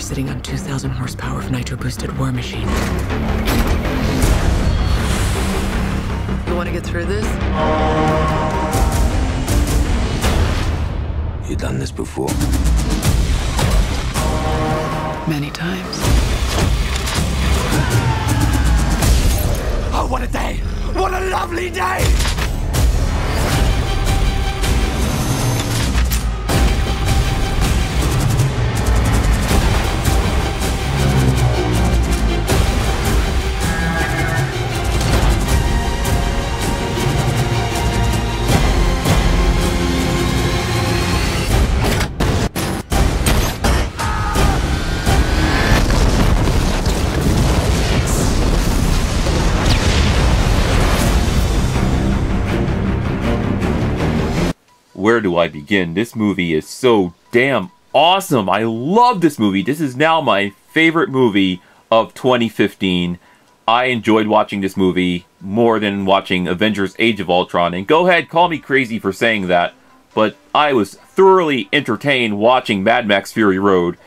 sitting on 2,000 horsepower of nitro-boosted war machine. You want to get through this? You done this before? Many times. Oh, what a day! What a lovely day! Where do I begin? This movie is so damn awesome. I love this movie. This is now my favorite movie of 2015. I enjoyed watching this movie more than watching Avengers Age of Ultron. And go ahead, call me crazy for saying that, but I was thoroughly entertained watching Mad Max Fury Road.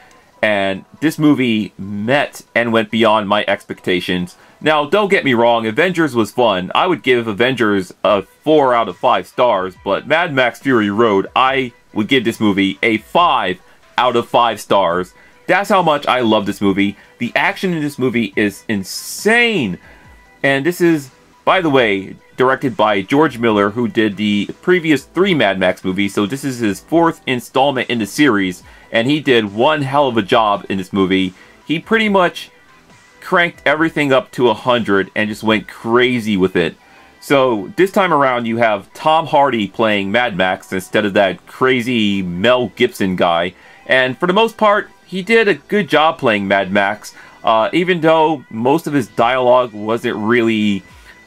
And this movie met and went beyond my expectations. Now, don't get me wrong, Avengers was fun. I would give Avengers a 4 out of 5 stars, but Mad Max Fury Road, I would give this movie a 5 out of 5 stars. That's how much I love this movie. The action in this movie is insane. And this is, by the way, directed by George Miller, who did the previous 3 Mad Max movies, so this is his 4th installment in the series, and he did one hell of a job in this movie. He pretty much cranked everything up to 100 and just went crazy with it. So this time around you have Tom Hardy playing Mad Max instead of that crazy Mel Gibson guy, and for the most part he did a good job playing Mad Max, even though most of his dialogue wasn't really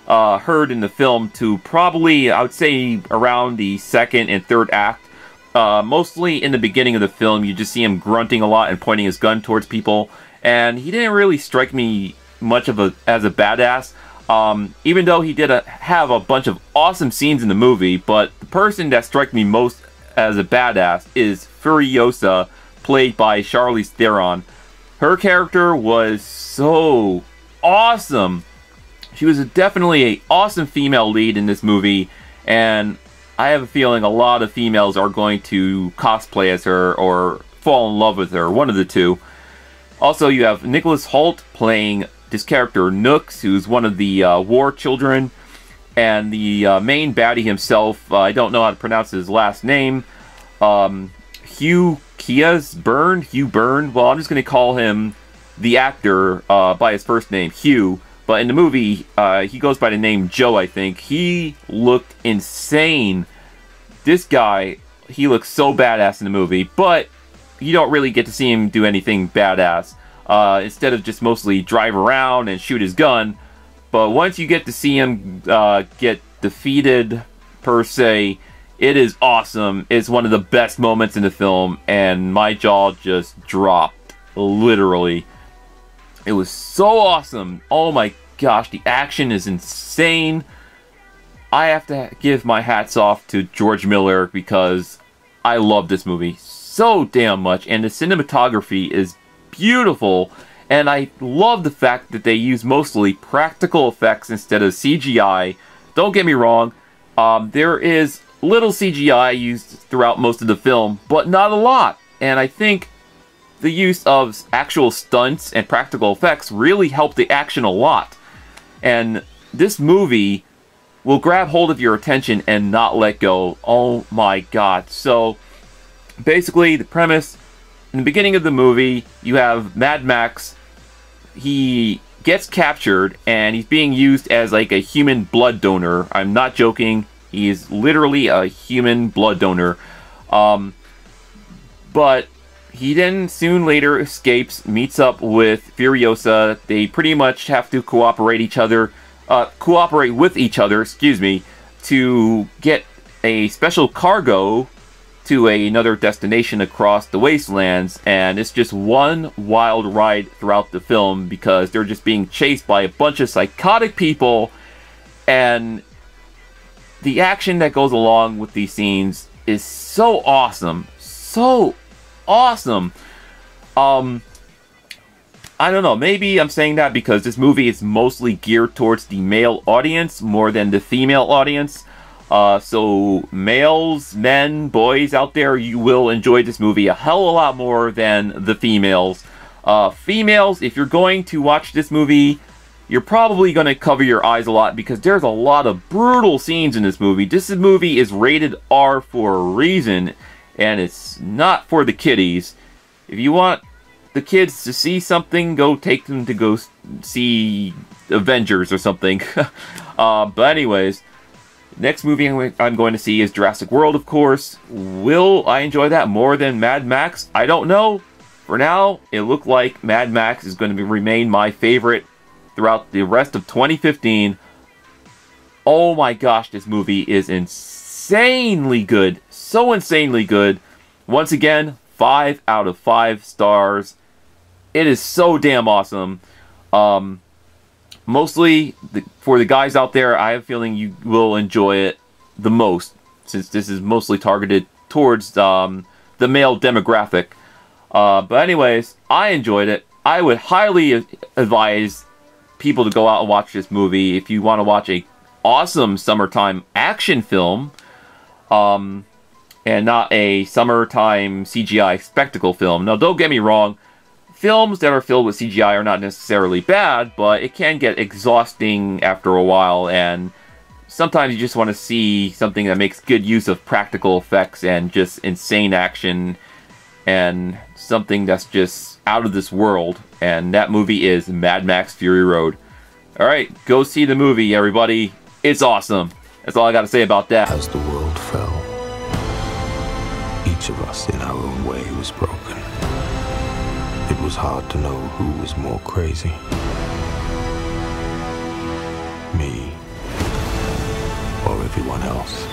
heard in the film to probably, I would say, around the 2nd and 3rd act. Mostly in the beginning of the film, you just see him grunting a lot and pointing his gun towards people, and he didn't really strike me much of as a badass, even though he did have a bunch of awesome scenes in the movie. But the person that struck me most as a badass is Furiosa, played by Charlize Theron. Her character was so awesome. She was definitely an awesome female lead in this movie, and I have a feeling a lot of females are going to cosplay as her or fall in love with her, one of the two. Also, you have Nicholas Hoult playing this character Nooks, who's one of the war children, and the main baddie himself, I don't know how to pronounce his last name, Hugh Byrne. Well, I'm just going to call him the actor by his first name, Hugh. But in the movie, he goes by the name Joe, I think. He looked insane. This guy, he looks so badass in the movie, but you don't really get to see him do anything badass. Instead of just mostly drive around and shoot his gun. But once you get to see him get defeated, per se, it is awesome. It's one of the best moments in the film, and my jaw just dropped, literally. It was so awesome. Oh my gosh, the action is insane. I have to give my hats off to George Miller because I love this movie so damn much, and the cinematography is beautiful, and I love the fact that they use mostly practical effects instead of CGI. Don't get me wrong, there is little CGI used throughout most of the film, but not a lot, and I think the use of actual stunts and practical effects really helped the action a lot. And this movie will grab hold of your attention and not let go. Oh my god. So basically the premise, in the beginning of the movie, you have Mad Max. He gets captured and he's being used as like a human blood donor. I'm not joking. He is literally a human blood donor. But he then soon later escapes, meets up with Furiosa. They pretty much have to cooperate with each other, excuse me, to get a special cargo to another destination across the wastelands. And it's just one wild ride throughout the film because they're just being chased by a bunch of psychotic people, and the action that goes along with these scenes is so awesome. So awesome. I don't know, maybe I'm saying that because this movie is mostly geared towards the male audience more than the female audience. So males, men, boys out there, you will enjoy this movie a hell of a lot more than the females. Females, if you're going to watch this movie, you're probably going to cover your eyes a lot because there's a lot of brutal scenes in this movie. This movie is rated R for a reason, and it's not for the kiddies. If you want the kids to see something, go take them to go see Avengers or something. But anyways, next movie I'm going to see is Jurassic World, of course. Will I enjoy that more than Mad Max? I don't know. For now, it looked like Mad Max is going to remain my favorite throughout the rest of 2015. Oh my gosh, this movie is insanely good. So insanely good. Once again, 5 out of 5 stars. It is so damn awesome. Mostly, for the guys out there, I have a feeling you will enjoy it the most, since this is mostly targeted towards the male demographic. But anyways, I enjoyed it. I would highly advise people to go out and watch this movie if you want to watch a awesome summertime action film, and not a summertime CGI spectacle film. Now, don't get me wrong. Films that are filled with CGI are not necessarily bad, but it can get exhausting after a while, and sometimes you just want to see something that makes good use of practical effects and just insane action, and something that's just out of this world, and that movie is Mad Max Fury Road. Alright, go see the movie, everybody. It's awesome. That's all I got to say about that. As the world fell, each of us in our own way was broken. It was hard to know who was more crazy. Me or everyone else.